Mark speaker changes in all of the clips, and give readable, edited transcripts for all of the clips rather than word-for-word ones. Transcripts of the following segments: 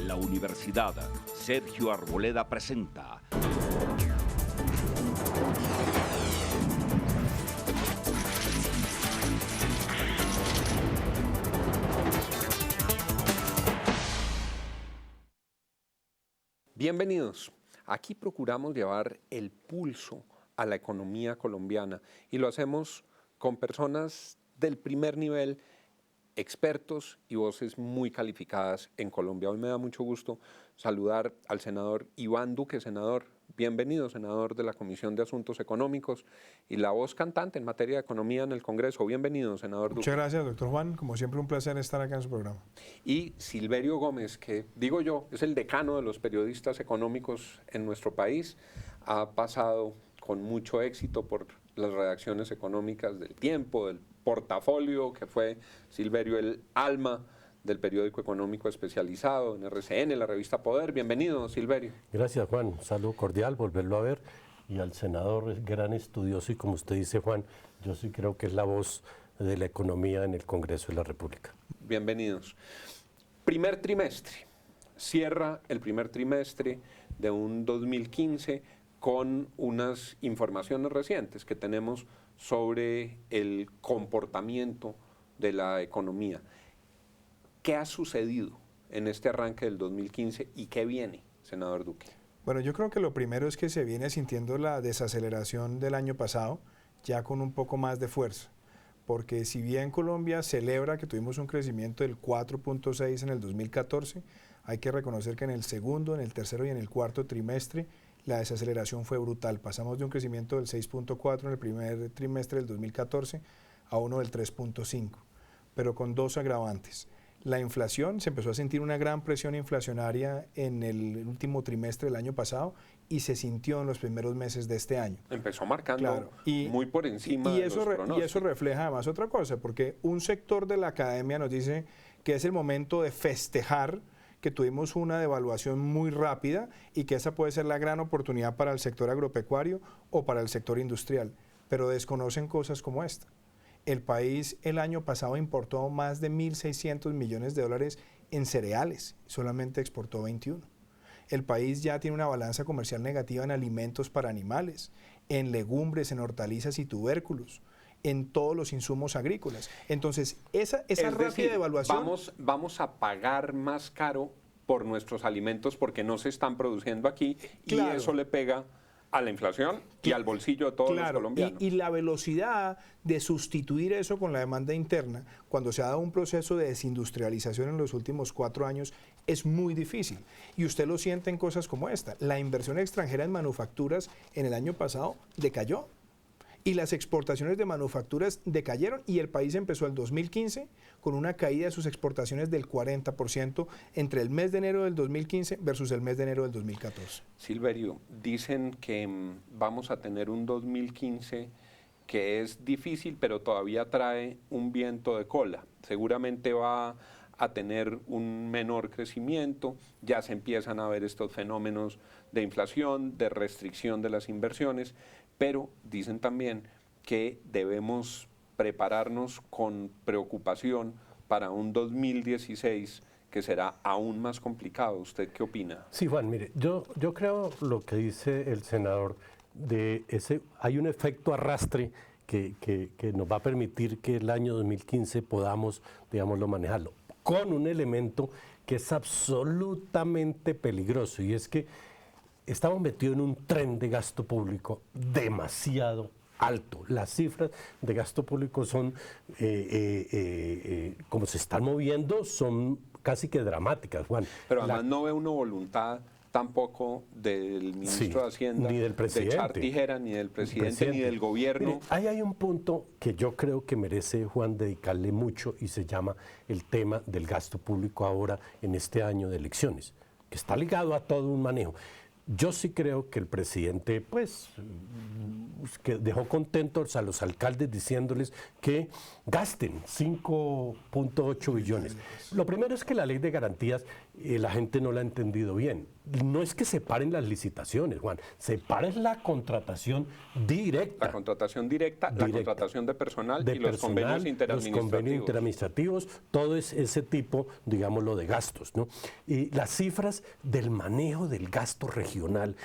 Speaker 1: la universidad, Sergio Arboleda presenta
Speaker 2: Bienvenidos. Aquí procuramos llevar el pulso a la economía colombiana y lo hacemos con personas del primer nivel, expertos y voces muy calificadas en Colombia. Hoy me da mucho gusto saludar al senador Iván Duque. Senador, bienvenido, senador de la Comisión de Asuntos Económicos y la voz cantante en materia de economía en el Congreso. Bienvenido, senador Duque.
Speaker 3: Muchas gracias, doctor Juan. Como siempre, un placer estar acá en su programa.
Speaker 2: Y Silverio Gómez, que digo yo, es el decano de los periodistas económicos en nuestro país, ha pasado con mucho éxito por las redacciones económicas del Tiempo, del Portafolio, que fue Silverio el alma del periódico económico especializado en RCN, la revista Poder. Bienvenido, Silverio.
Speaker 4: Gracias, Juan. Un saludo cordial, volverlo a ver. Y al senador, gran estudioso, y como usted dice, Juan, yo sí creo que es la voz de la economía en el Congreso de la República.
Speaker 2: Bienvenidos. Primer trimestre. Cierra el primer trimestre de un 2015 con unas informaciones recientes que tenemos sobre el comportamiento de la economía. ¿Qué ha sucedido en este arranque del 2015 y qué viene, senador Duque?
Speaker 3: Bueno, yo creo que lo primero es que se viene sintiendo la desaceleración del año pasado, ya con un poco más de fuerza, porque si bien Colombia celebra que tuvimos un crecimiento del 4.6 en el 2014, hay que reconocer que en el segundo, en el tercero y en el cuarto trimestre la desaceleración fue brutal. Pasamos de un crecimiento del 6.4 en el primer trimestre del 2014 a uno del 3.5, pero con dos agravantes. La inflación, se empezó a sentir una gran presión inflacionaria en el último trimestre del año pasado y se sintió en los primeros meses de este año.
Speaker 2: Empezó marcando muy por encima de los pronósticos.
Speaker 3: Y eso refleja además otra cosa, porque un sector de la academia nos dice que es el momento de festejar que tuvimos una devaluación muy rápida y que esa puede ser la gran oportunidad para el sector agropecuario o para el sector industrial, pero desconocen cosas como esta. El país el año pasado importó más de 1.600 millones de dólares en cereales, solamente exportó 21. El país ya tiene una balanza comercial negativa en alimentos para animales, en legumbres, en hortalizas y tubérculos, en todos los insumos agrícolas. Entonces, esa rápida devaluación...
Speaker 2: Vamos a pagar más caro por nuestros alimentos porque no se están produciendo aquí, claro, y eso le pega a la inflación y al bolsillo de todos los colombianos.
Speaker 3: Y la velocidad de sustituir eso con la demanda interna, cuando se ha dado un proceso de desindustrialización en los últimos 4 años, es muy difícil. Y usted lo siente en cosas como esta. La inversión extranjera en manufacturas en el año pasado decayó. Y las exportaciones de manufacturas decayeron y el país empezó el 2015 con una caída de sus exportaciones del 40% entre el mes de enero del 2015 versus el mes de enero del 2014.
Speaker 2: Silverio, dicen que vamos a tener un 2015 que es difícil, pero todavía trae un viento de cola. Seguramente va a tener un menor crecimiento, ya se empiezan a ver estos fenómenos de inflación, de restricción de las inversiones, pero dicen también que debemos prepararnos con preocupación para un 2016 que será aún más complicado. ¿Usted qué opina?
Speaker 4: Sí, Juan, mire, yo creo lo que dice el senador, hay un efecto arrastre que nos va a permitir que el año 2015 podamos, digámoslo, manejarlo, con un elemento que es absolutamente peligroso, y es que estamos metidos en un tren de gasto público demasiado alto. Las cifras de gasto público son, como se están moviendo, son casi que dramáticas, Juan.
Speaker 2: Pero además no ve una voluntad tampoco del ministro de Hacienda,
Speaker 4: ni del presidente,
Speaker 2: de echar tijera, ni del presidente, ni del gobierno.
Speaker 4: Mire, ahí hay un punto que yo creo que merece, Juan, dedicarle mucho, y se llama el tema del gasto público ahora en este año de elecciones, que está ligado a todo un manejo. Yo sí creo que el presidente, pues, que dejó contentos a los alcaldes diciéndoles que gasten 5.8 billones. Lo primero es que la ley de garantías la gente no la ha entendido bien. No es que se paren las licitaciones, Juan, se para es la contratación directa.
Speaker 2: La contratación directa, la contratación de personal y los convenios interadministrativos.
Speaker 4: Los convenios interadministrativos, todo es ese tipo, digámoslo, de gastos, ¿no? Y las cifras del manejo del gasto regional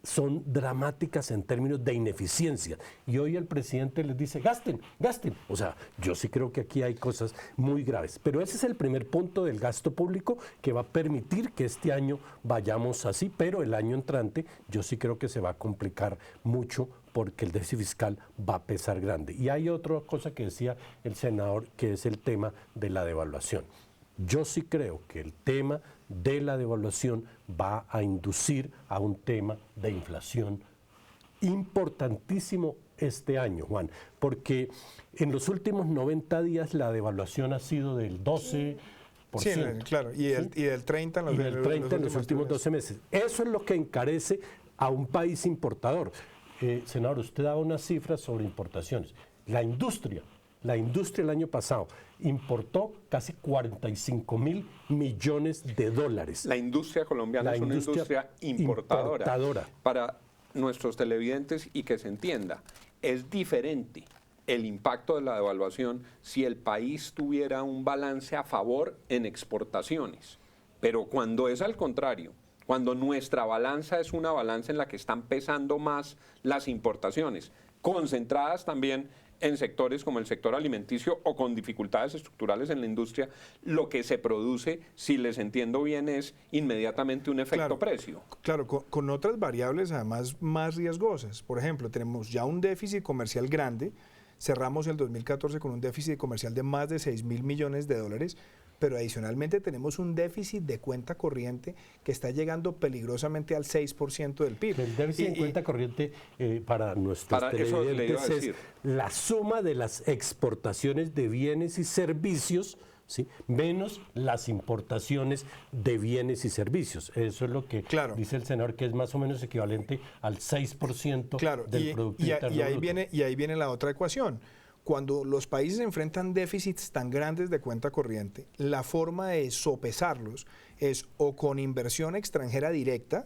Speaker 4: son dramáticas en términos de ineficiencia. Y hoy el presidente les dice, gasten, gasten. O sea, yo sí creo que aquí hay cosas muy graves. Pero ese es el primer punto del gasto público que va a permitir que este año vayamos así, pero el año entrante yo sí creo que se va a complicar mucho porque el déficit fiscal va a pesar grande. Y hay otra cosa que decía el senador, que es el tema de la devaluación. Yo sí creo que el tema de la devaluación va a inducir a un tema de inflación importantísimo este año, Juan, porque en los últimos 90 días la devaluación ha sido del 12%.
Speaker 3: Sí, claro, y del 30
Speaker 4: en los últimos 12 meses. Eso es lo que encarece a un país importador. Senador, usted daba unas cifras sobre importaciones. La industria el año pasado importó casi 45 mil millones de dólares.
Speaker 2: La industria colombiana es una industria importadora. Para nuestros televidentes y que se entienda, es diferente el impacto de la devaluación si el país tuviera un balance a favor en exportaciones. Pero cuando es al contrario, cuando nuestra balanza es una balanza en la que están pesando más las importaciones, concentradas también en sectores como el sector alimenticio o con dificultades estructurales en la industria, lo que se produce, si les entiendo bien, es inmediatamente un efecto precio.
Speaker 3: Claro, con otras variables además más riesgosas. Por ejemplo, tenemos ya un déficit comercial grande, cerramos el 2014 con un déficit comercial de más de 6.000 millones de dólares, pero adicionalmente tenemos un déficit de cuenta corriente que está llegando peligrosamente al 6% del PIB.
Speaker 4: El déficit en cuenta corriente para nuestros televidentes es la suma de las exportaciones de bienes y servicios, ¿sí?, menos las importaciones de bienes y servicios. Eso es lo que dice el senador, que es más o menos equivalente al 6% del Producto Interno Bruto.
Speaker 3: Y ahí viene la otra ecuación. Cuando los países enfrentan déficits tan grandes de cuenta corriente, la forma de sopesarlos es o con inversión extranjera directa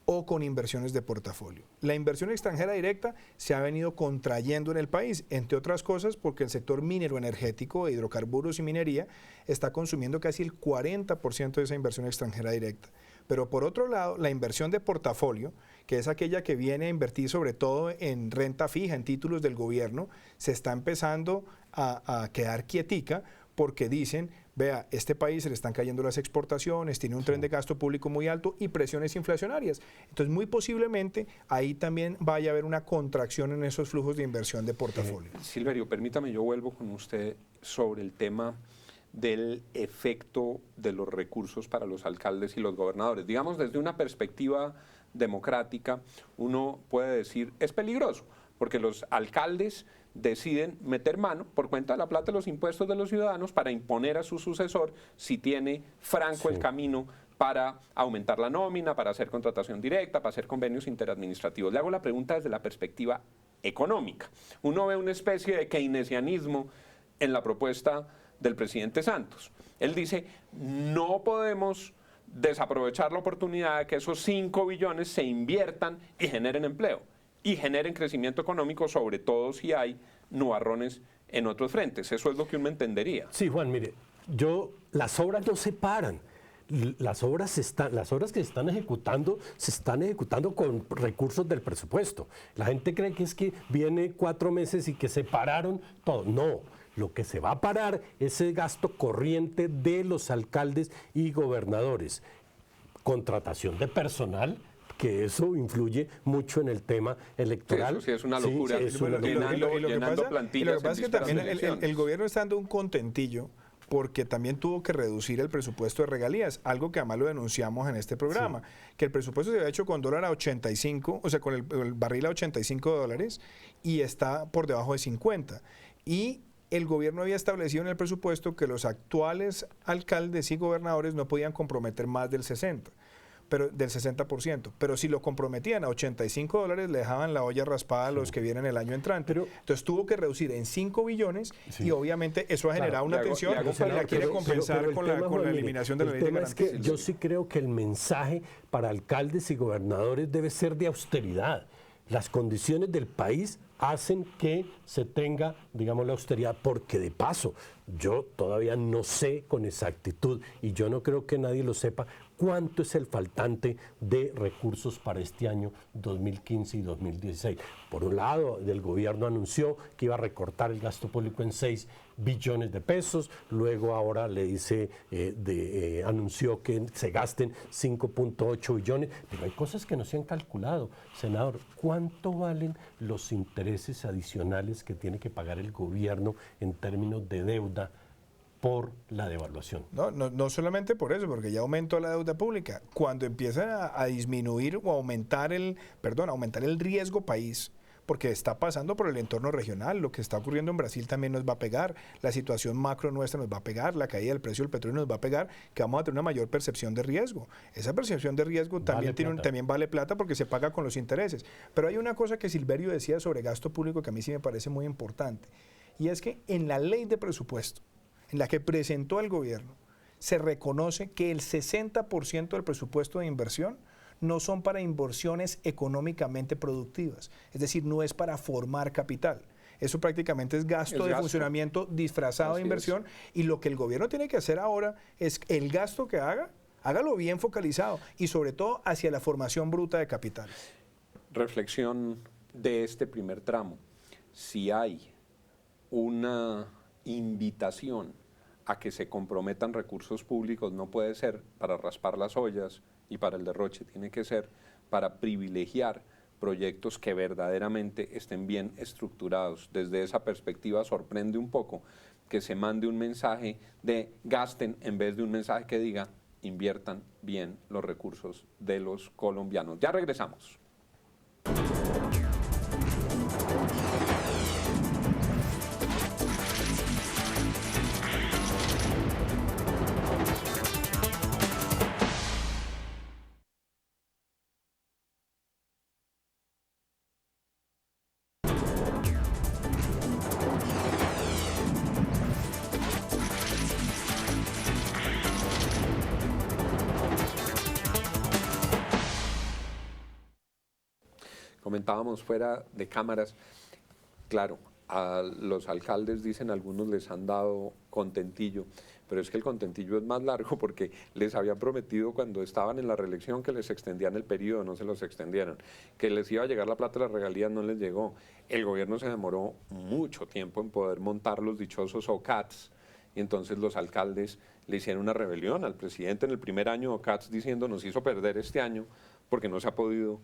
Speaker 3: o con inversiones de portafolio. La inversión extranjera directa se ha venido contrayendo en el país, entre otras cosas porque el sector minero energético, hidrocarburos y minería está consumiendo casi el 40% de esa inversión extranjera directa. Pero por otro lado, la inversión de portafolio, que es aquella que viene a invertir sobre todo en renta fija, en títulos del gobierno, se está empezando a quedar quietica porque dicen, vea, este país se le están cayendo las exportaciones, tiene un tren de gasto público muy alto y presiones inflacionarias. Entonces, muy posiblemente ahí también vaya a haber una contracción en esos flujos de inversión de portafolio.
Speaker 2: Silverio, permítame, yo vuelvo con usted sobre el tema del efecto de los recursos para los alcaldes y los gobernadores. Digamos, desde una perspectiva democrática, uno puede decir, es peligroso, porque los alcaldes deciden meter mano por cuenta de la plata de los impuestos de los ciudadanos para imponer a su sucesor si tiene franco el camino para aumentar la nómina, para hacer contratación directa, para hacer convenios interadministrativos. Le hago la pregunta desde la perspectiva económica. Uno ve una especie de keynesianismo en la propuesta del presidente Santos. Él dice, no podemos desaprovechar la oportunidad de que esos 5 billones se inviertan y generen empleo y generen crecimiento económico, sobre todo si hay nubarrones en otros frentes. Eso es lo que uno entendería.
Speaker 4: Sí, Juan, mire, las obras no se paran. Las obras que se están ejecutando con recursos del presupuesto. La gente cree que es que viene 4 meses y que se pararon todo. No. Lo que se va a parar es el gasto corriente de los alcaldes y gobernadores. Contratación de personal, que eso influye mucho en el tema electoral.
Speaker 2: Sí, eso sí es una locura. Llenando plantillas.
Speaker 3: Y lo que pasa es que también el gobierno está dando un contentillo porque también tuvo que reducir el presupuesto de regalías, algo que además lo denunciamos en este programa, que el presupuesto se había hecho con dólar a 85, o sea, con el barril a $85 y está por debajo de 50. Y el gobierno había establecido en el presupuesto que los actuales alcaldes y gobernadores no podían comprometer más del 60%. pero del 60%. Pero si lo comprometían a $85, le dejaban la olla raspada a los que vienen el año entrante. Entonces tuvo que reducir en 5 billones y obviamente eso ha generado una tensión y la quiere compensar con la eliminación de la ley de garantías.
Speaker 4: Yo sí creo que el mensaje para alcaldes y gobernadores debe ser de austeridad. Las condiciones del país hacen que se tenga, digamos, la austeridad, porque de paso, yo todavía no sé con exactitud, y yo no creo que nadie lo sepa, cuánto es el faltante de recursos para este año 2015 y 2016. Por un lado, el gobierno anunció que iba a recortar el gasto público en 6 billones de pesos, luego ahora le dice, anunció que se gasten 5.8 billones, pero hay cosas que no se han calculado. Senador, ¿cuánto valen los intereses adicionales que tiene que pagar el gobierno en términos de deuda por la devaluación?
Speaker 3: No solamente por eso, porque ya aumentó la deuda pública. Cuando empieza a disminuir o aumentar el riesgo país, porque está pasando por el entorno regional, lo que está ocurriendo en Brasil también nos va a pegar, la situación macro nuestra nos va a pegar, la caída del precio del petróleo nos va a pegar, que vamos a tener una mayor percepción de riesgo. Esa percepción de riesgo también vale plata porque se paga con los intereses. Pero hay una cosa que Silverio decía sobre gasto público que a mí sí me parece muy importante, y es que en la ley de presupuesto, en la que presentó el gobierno, se reconoce que el 60% del presupuesto de inversión no son para inversiones económicamente productivas, es decir, no es para formar capital. Eso prácticamente es gasto de funcionamiento disfrazado de inversión, y lo que el gobierno tiene que hacer ahora es el gasto que haga, hágalo bien focalizado y sobre todo hacia la formación bruta de capital.
Speaker 2: Reflexión de este primer tramo. Si hay una invitación a que se comprometan recursos públicos, no puede ser para raspar las ollas y para el derroche, tiene que ser para privilegiar proyectos que verdaderamente estén bien estructurados. Desde esa perspectiva sorprende un poco que se mande un mensaje de gasten en vez de un mensaje que diga inviertan bien los recursos de los colombianos. Ya regresamos. Comentábamos fuera de cámaras, claro, a los alcaldes dicen algunos les han dado contentillo, pero es que el contentillo es más largo porque les habían prometido cuando estaban en la reelección que les extendían el periodo, no se los extendieron, que les iba a llegar la plata de las regalías, no les llegó. El gobierno se demoró mucho tiempo en poder montar los dichosos OCATs, y entonces los alcaldes le hicieron una rebelión al presidente en el primer año OCATs diciendo nos hizo perder este año porque no se ha podido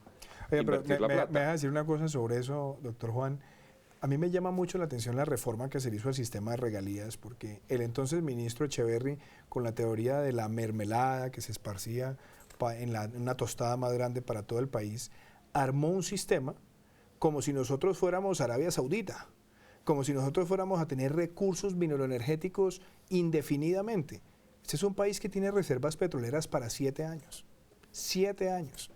Speaker 2: invertir la plata.
Speaker 3: Me deja decir una cosa sobre eso, doctor Juan. A mí me llama mucho la atención la reforma que se le hizo al sistema de regalías, porque el entonces ministro Echeverry, con la teoría de la mermelada que se esparcía en una tostada más grande para todo el país, armó un sistema como si nosotros fuéramos Arabia Saudita, como si nosotros fuéramos a tener recursos mineroenergéticos indefinidamente. Este es un país que tiene reservas petroleras para 7 años. 7 años.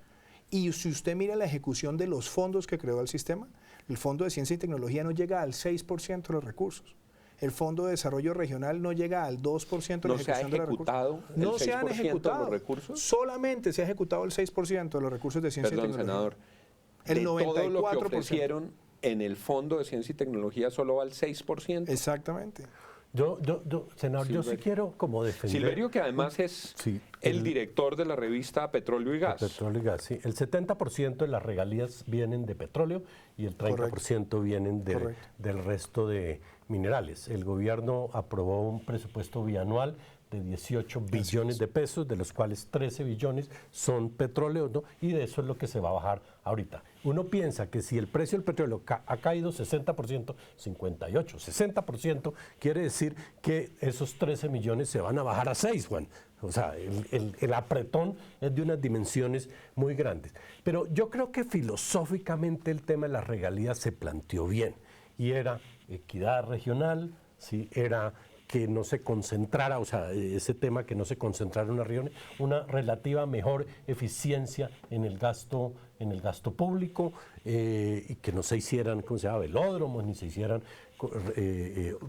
Speaker 3: Y si usted mira la ejecución de los fondos que creó el sistema, el Fondo de Ciencia y Tecnología no llega al 6% de los recursos. El Fondo de Desarrollo Regional no llega al 2% de la ejecución de los recursos.
Speaker 2: ¿No se han ejecutado los recursos?
Speaker 3: Solamente se ha ejecutado el 6% de los recursos de ciencia y tecnología.
Speaker 2: Senador, el 94%. Todo lo que ofrecieron en el Fondo de Ciencia y Tecnología solo va al 6%.
Speaker 3: Exactamente.
Speaker 4: Senador, yo sí quiero como defender...
Speaker 2: Silverio, que además es el director de la revista Petróleo y Gas.
Speaker 4: Petróleo y Gas, sí. El 70% de las regalías vienen de petróleo y el 30% vienen del resto de minerales. El gobierno aprobó un presupuesto bianual de 18 billones de pesos, de los cuales 13 billones son petróleo, ¿no? Y de eso es lo que se va a bajar ahorita. Uno piensa que si el precio del petróleo ha caído 60%, 58, 60%, quiere decir que esos 13 millones se van a bajar a 6, Juan. O sea, el apretón es de unas dimensiones muy grandes. Pero yo creo que filosóficamente el tema de las regalías se planteó bien, y era equidad regional, ¿sí? Era que no se concentrara, o sea, ese tema que no se concentrara en una región, una relativa mejor eficiencia en el gasto público, y que no se hicieran, ¿cómo se llama?, velódromos, ni se hicieran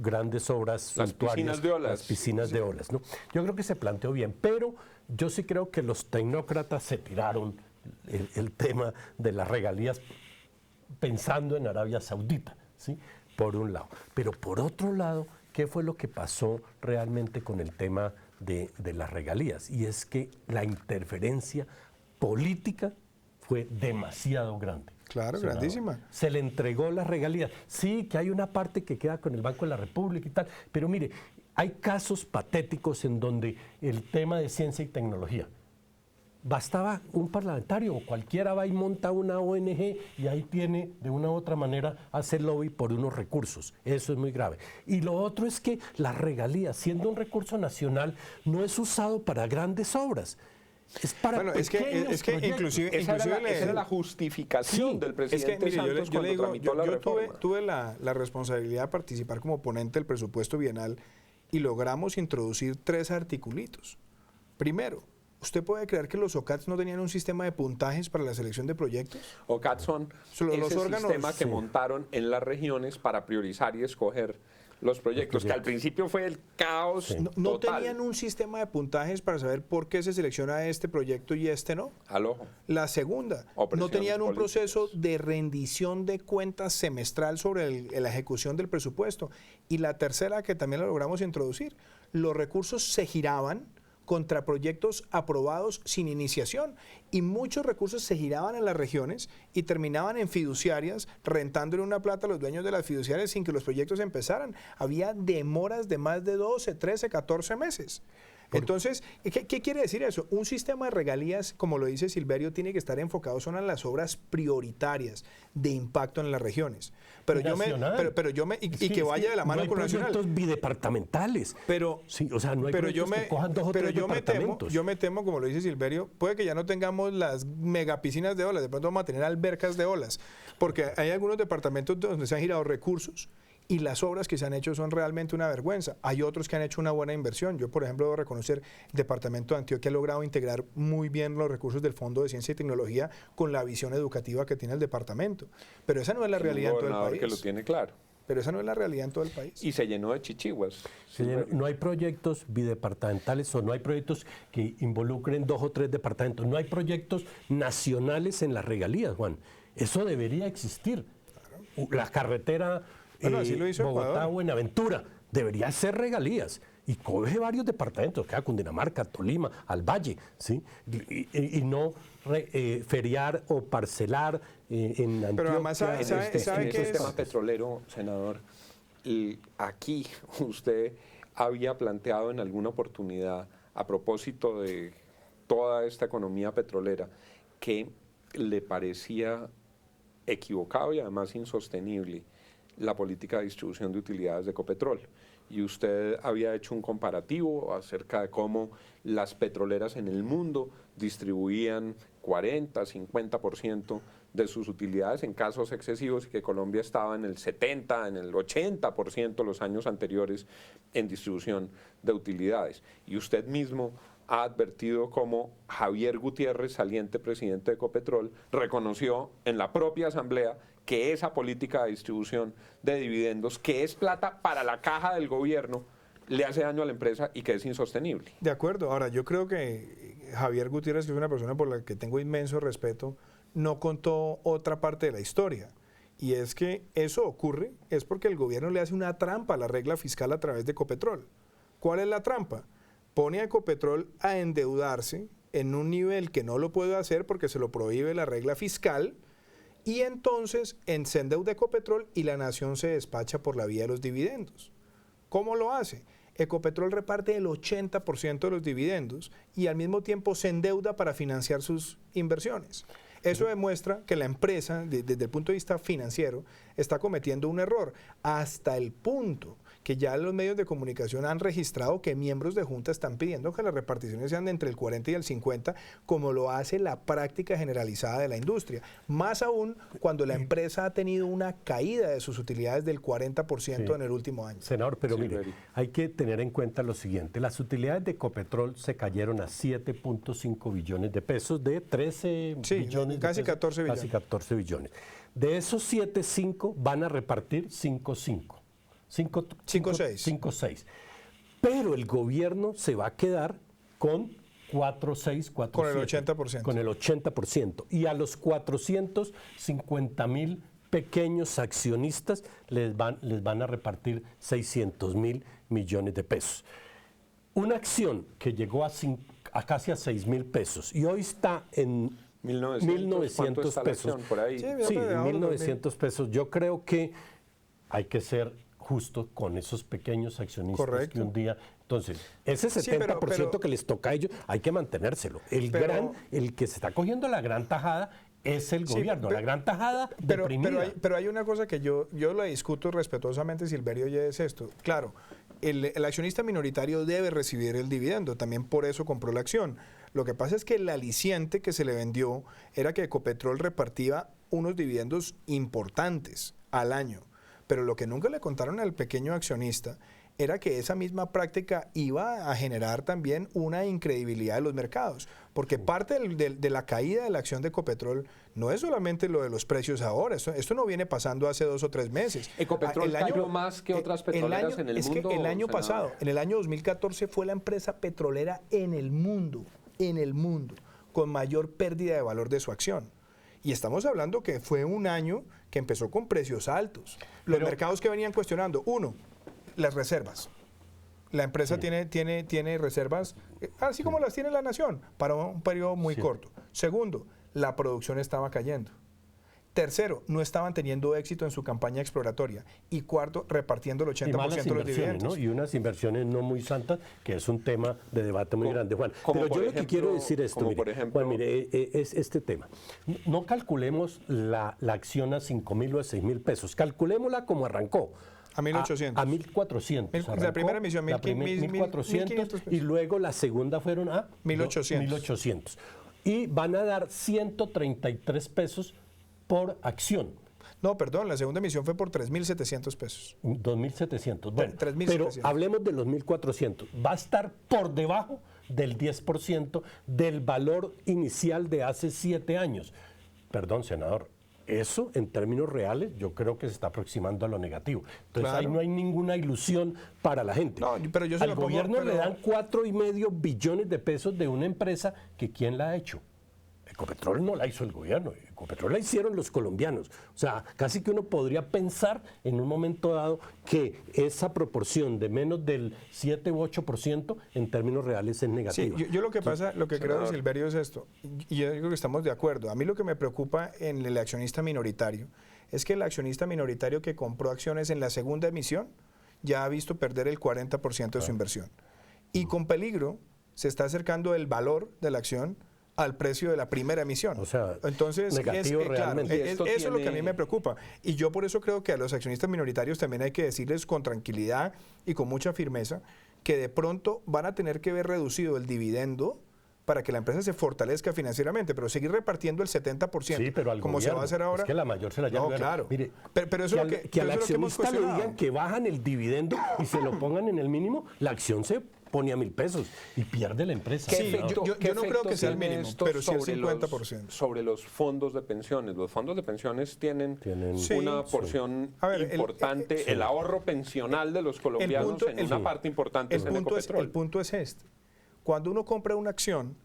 Speaker 4: grandes obras
Speaker 2: Las
Speaker 4: suntuarias,
Speaker 2: piscinas de olas.
Speaker 4: las piscinas de olas, ¿no? Yo creo que se planteó bien, pero yo sí creo que los tecnócratas se tiraron el tema de las regalías pensando en Arabia Saudita, ¿sí?, por un lado. Pero por otro lado, ¿qué fue lo que pasó realmente con el tema de las regalías? Y es que la interferencia política fue demasiado grande.
Speaker 3: Claro,
Speaker 4: Senador.
Speaker 3: grandísima.
Speaker 4: Se le entregó las regalías. Sí, que hay una parte que queda con el Banco de la República y tal, pero mire, hay casos patéticos en donde el tema de ciencia y tecnología, bastaba un parlamentario o cualquiera va y monta una ONG y ahí tiene de una u otra manera hacer lobby por unos recursos. Eso es muy grave. Y lo otro es que las regalías, siendo un recurso nacional, no es usado para grandes obras. Es para pequeños
Speaker 3: es que
Speaker 4: proyectos.
Speaker 3: inclusive
Speaker 2: Esa era la justificación
Speaker 4: Sí,
Speaker 2: del
Speaker 3: Es
Speaker 2: presidente
Speaker 3: que, mire,
Speaker 2: Santos cuando tramitó la
Speaker 3: yo
Speaker 2: reforma.
Speaker 3: tuve la responsabilidad de participar como ponente del presupuesto bienal y logramos introducir 3 articulitos. Primero, ¿usted puede creer que los OCATs no tenían un sistema de puntajes para la selección de proyectos?
Speaker 2: OCAT son
Speaker 3: Los
Speaker 2: ese
Speaker 3: órganos,
Speaker 2: sistema que
Speaker 3: sí.
Speaker 2: montaron en las regiones para priorizar y escoger los proyectos, que al principio fue el caos
Speaker 4: Sí.
Speaker 3: No
Speaker 2: total.
Speaker 3: tenían un sistema de puntajes para saber por qué se selecciona este proyecto y este no.
Speaker 2: Al ojo.
Speaker 3: La segunda, no
Speaker 2: Opresiones
Speaker 3: tenían un
Speaker 2: políticas.
Speaker 3: proceso de rendición de cuentas semestral sobre la ejecución del presupuesto. Y la tercera, que también la logramos introducir, los recursos se giraban contra proyectos aprobados sin iniciación y muchos recursos se giraban en las regiones y terminaban en fiduciarias rentándole una plata a los dueños de las fiduciarias sin que los proyectos empezaran. Había demoras de más de 12, 13, 14 meses. Entonces, ¿qué quiere decir eso? Un sistema de regalías, como lo dice Silverio, tiene que estar enfocado son en las obras prioritarias de impacto en las regiones. Pero que vaya de la mano
Speaker 4: no hay
Speaker 3: con nacional.
Speaker 4: proyectos bidepartamentales.
Speaker 3: Pero,
Speaker 4: Sí, o sea, no hay
Speaker 3: pero
Speaker 4: proyectos que cojan 2 o 3 departamentos.
Speaker 3: yo me temo, como lo dice Silverio, puede que ya no tengamos las megapiscinas de olas, de pronto vamos a tener albercas de olas, porque hay algunos departamentos donde se han girado recursos y las obras que se han hecho son realmente una vergüenza. Hay otros que han hecho una buena inversión. Yo, por ejemplo, debo reconocer, el departamento de Antioquia ha logrado integrar muy bien los recursos del Fondo de Ciencia y Tecnología con la visión educativa que tiene el departamento. Pero esa no es la realidad en todo el
Speaker 2: gobernador
Speaker 3: país.
Speaker 2: que lo tiene claro.
Speaker 3: Pero esa no es la realidad en todo el país.
Speaker 2: Y se llenó de chichiguas.
Speaker 4: No hay proyectos bidepartamentales o no hay proyectos que involucren 2 o 3 departamentos. No hay proyectos nacionales en las regalías, Juan. Eso debería existir. La carretera
Speaker 3: Bueno, así lo hizo Ecuador.
Speaker 4: Bogotá-Buenaventura debería ser regalías. Y coge varios departamentos, queda Cundinamarca, Tolima, al Valle, ¿sí? Y no feriar o parcelar en Antioquia.
Speaker 3: Pero además, ¿sabe
Speaker 2: En
Speaker 3: qué
Speaker 2: el
Speaker 3: es?
Speaker 2: sistema petrolero, senador, y aquí usted había planteado en alguna oportunidad, a propósito de toda esta economía petrolera, que le parecía equivocado y además insostenible la política de distribución de utilidades de Ecopetrol. Y usted había hecho un comparativo acerca de cómo las petroleras en el mundo distribuían 40, 50% de sus utilidades en casos excesivos y que Colombia estaba en el 70, en el 80% los años anteriores en distribución de utilidades. Y usted mismo ha advertido cómo Javier Gutiérrez, saliente presidente de Ecopetrol, reconoció en la propia asamblea que esa política de distribución de dividendos, que es plata para la caja del gobierno, le hace daño a la empresa y que es insostenible.
Speaker 3: De acuerdo. Ahora, yo creo que Javier Gutiérrez, que es una persona por la que tengo inmenso respeto, no contó otra parte de la historia. Y es que eso ocurre es porque el gobierno le hace una trampa a la regla fiscal a través de Ecopetrol. ¿Cuál es la trampa? Pone a Ecopetrol a endeudarse en un nivel que no lo puede hacer porque se lo prohíbe la regla fiscal, y entonces se endeuda Ecopetrol y la nación se despacha por la vía de los dividendos. ¿Cómo lo hace? Ecopetrol reparte el 80% de los dividendos y al mismo tiempo se endeuda para financiar sus inversiones. Eso demuestra que la empresa, desde el punto de vista financiero, está cometiendo un error, hasta el punto que ya los medios de comunicación han registrado que miembros de junta están pidiendo que las reparticiones sean de entre el 40 y el 50, como lo hace la práctica generalizada de la industria. Más aún cuando la empresa ha tenido una caída de sus utilidades del 40% en el último año.
Speaker 4: Senador, pero mire, hay que tener en cuenta lo siguiente. Las utilidades de Ecopetrol se cayeron a 7.5 billones de pesos de 13 billones.
Speaker 3: Casi 14 billones.
Speaker 4: Casi 14 billones. De esos 7.5 van a repartir 5.6. 5.6. Pero el gobierno se va a quedar con 4.6, 4.7.
Speaker 3: Con el 80%.
Speaker 4: Con el 80%. Y a los 450.000 pequeños accionistas les van a repartir 600.000 millones de pesos. Una acción que llegó a casi a 6.000 pesos y hoy está en 1.900 pesos.
Speaker 2: Por ahí.
Speaker 4: Sí, 1.900 pesos. Yo creo que hay que ser justo con esos pequeños accionistas.
Speaker 3: Correcto.
Speaker 4: Que un día... Entonces, ese 70% que les toca a ellos, hay que mantenérselo. El que se está cogiendo la gran tajada es el gobierno, la gran tajada deprimida.
Speaker 3: Pero hay una cosa que yo la discuto respetuosamente, Silverio, y es esto. Claro, el accionista minoritario debe recibir el dividendo, también por eso compró la acción. Lo que pasa es que el aliciente que se le vendió era que Ecopetrol repartía unos dividendos importantes al año, pero lo que nunca le contaron al pequeño accionista era que esa misma práctica iba a generar también una incredibilidad de los mercados, porque parte de la caída de la acción de Ecopetrol no es solamente lo de los precios ahora, esto no viene pasando hace 2 o 3 meses.
Speaker 2: ¿Ecopetrol cayó más que otras petroleras en el mundo?
Speaker 3: Es que el año pasado, en el año 2014, fue la empresa petrolera en el mundo, con mayor pérdida de valor de su acción. Y estamos hablando que fue un año que empezó con precios altos. Los mercados que venían cuestionando, uno, las reservas. La empresa tiene reservas, así como las tiene la nación, para un periodo muy corto. Segundo, la producción estaba cayendo. Tercero, no estaban teniendo éxito en su campaña exploratoria. Y cuarto, repartiendo el 80% de los dividendos.
Speaker 4: ¿no? Y unas inversiones no muy santas, que es un tema de debate muy grande, Juan. Pero yo lo que quiero decir es esto, Juan, mire, es este tema. No calculemos la acción a 5.000 o a 6.000 pesos. Calculémosla como arrancó.
Speaker 3: A 1.800.
Speaker 4: A 1.400.
Speaker 3: La primera emisión,
Speaker 4: 1.400 y luego la segunda fueron a 1.800. Y van a dar 133 pesos por acción.
Speaker 3: No, perdón, la segunda emisión fue por 3.700 pesos.
Speaker 4: 2.700. Bueno,
Speaker 3: 3.700.
Speaker 4: Pero hablemos de los 1.400. Va a estar por debajo del 10% del valor inicial de hace 7 años. Perdón, senador. Eso, en términos reales, yo creo que se está aproximando a lo negativo. Entonces, ahí no hay ninguna ilusión para la gente.
Speaker 3: No, pero yo
Speaker 4: al gobierno le dan 4.5 billones de pesos de una empresa que ¿quién la ha hecho? Ecopetrol no la hizo el gobierno, Ecopetrol la hicieron los colombianos. O sea, casi que uno podría pensar en un momento dado que esa proporción de menos del 7 u 8% en términos reales es negativa.
Speaker 3: Sí, yo lo que pasa, lo que creo, Silverio, es esto, y yo creo que estamos de acuerdo. A mí lo que me preocupa en el accionista minoritario es que el accionista minoritario que compró acciones en la segunda emisión ya ha visto perder el 40% de su inversión. Y con peligro se está acercando el valor de la acción al precio de la primera emisión.
Speaker 4: O sea,
Speaker 3: entonces,
Speaker 4: negativo realmente.
Speaker 3: Claro, eso es lo que a mí me preocupa. Y yo por eso creo que a los accionistas minoritarios también hay que decirles con tranquilidad y con mucha firmeza que de pronto van a tener que ver reducido el dividendo para que la empresa se fortalezca financieramente, pero seguir repartiendo el 70%,
Speaker 4: sí, pero al
Speaker 3: como
Speaker 4: gobierno,
Speaker 3: se va a hacer ahora.
Speaker 4: Es que la mayor se la lleva.
Speaker 3: No, claro.
Speaker 4: Mire,
Speaker 3: pero eso
Speaker 4: que,
Speaker 3: es lo
Speaker 4: que al accionista le digan que bajan el dividendo y se lo pongan en el mínimo, la acción se pone a 1.000 pesos y pierde la empresa.
Speaker 3: Sí, yo no creo que sea el mínimo, pero sí el 50%.
Speaker 2: Sobre los fondos de pensiones. Los fondos de pensiones tienen una porción importante, el ahorro pensional de los colombianos en una parte importante en Ecopetrol.
Speaker 3: El punto es este. Cuando uno compra una acción,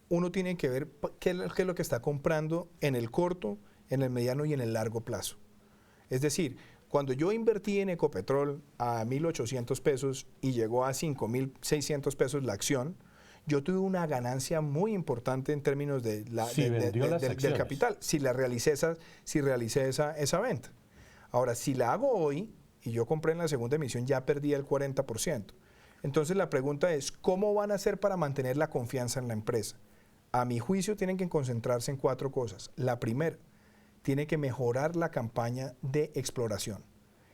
Speaker 3: uno tiene que ver qué es lo que está comprando en el corto, en el mediano y en el largo plazo. Es decir, cuando yo invertí en Ecopetrol a 1.800 pesos y llegó a 5.600 pesos la acción, yo tuve una ganancia muy importante en términos del capital, si realicé esa venta. Ahora, si la hago hoy y yo compré en la segunda emisión, ya perdí el 40%. Entonces la pregunta es, ¿cómo van a hacer para mantener la confianza en la empresa? A mi juicio tienen que concentrarse en 4 cosas. La primera, tiene que mejorar la campaña de exploración.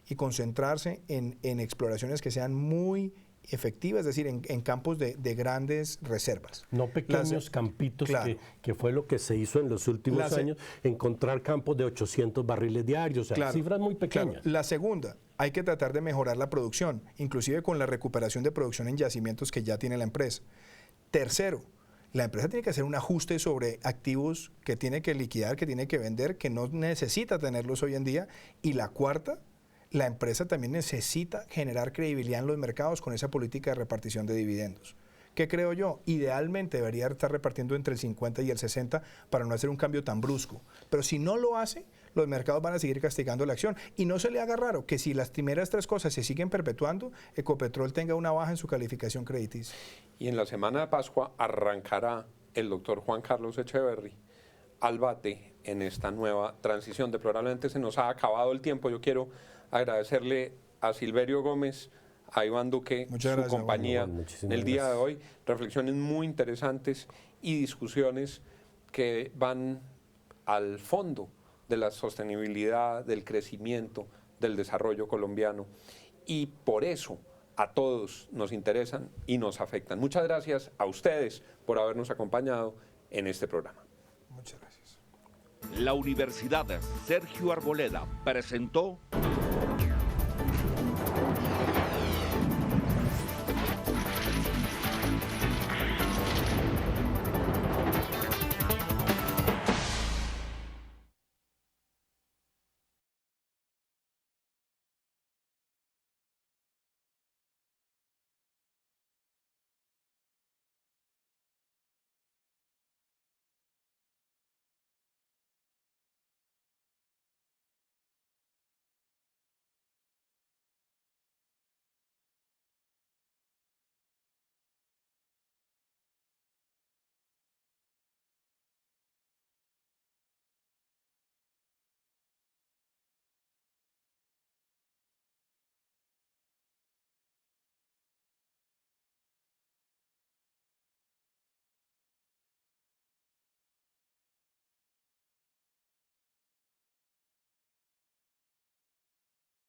Speaker 3: y concentrarse en exploraciones que sean muy efectivas, es decir, en campos de grandes reservas.
Speaker 4: No pequeños campitos,
Speaker 3: claro,
Speaker 4: que fue lo que se hizo en los últimos años, encontrar campos de 800 barriles diarios, o sea,
Speaker 3: claro,
Speaker 4: cifras muy pequeñas.
Speaker 3: Claro. La segunda, hay que tratar de mejorar la producción, inclusive con la recuperación de producción en yacimientos que ya tiene la empresa. Tercero, la empresa tiene que hacer un ajuste sobre activos que tiene que liquidar, que tiene que vender, que no necesita tenerlos hoy en día. Y la cuarta, la empresa también necesita generar credibilidad en los mercados con esa política de repartición de dividendos. ¿Qué creo yo? Idealmente debería estar repartiendo entre el 50 y el 60 para no hacer un cambio tan brusco. Pero si no lo hace, los mercados van a seguir castigando la acción. Y no se le haga raro que si las primeras tres cosas se siguen perpetuando, Ecopetrol tenga una baja en su calificación crediticia.
Speaker 2: Y en la semana de Pascua arrancará el doctor Juan Carlos Echeverry al bate en esta nueva transición. Deplorablemente se nos ha acabado el tiempo. Yo quiero agradecerle a Silverio Gómez, a Iván Duque,
Speaker 3: Muchas
Speaker 2: su
Speaker 3: gracias,
Speaker 2: compañía
Speaker 4: Muchísimas
Speaker 2: en el día de
Speaker 4: gracias.
Speaker 2: hoy. Reflexiones muy interesantes y discusiones que van al fondo de la sostenibilidad, del crecimiento, del desarrollo colombiano. Y por eso a todos nos interesan y nos afectan. Muchas gracias a ustedes por habernos acompañado en este programa.
Speaker 3: Muchas gracias.
Speaker 1: La Universidad Sergio Arboleda presentó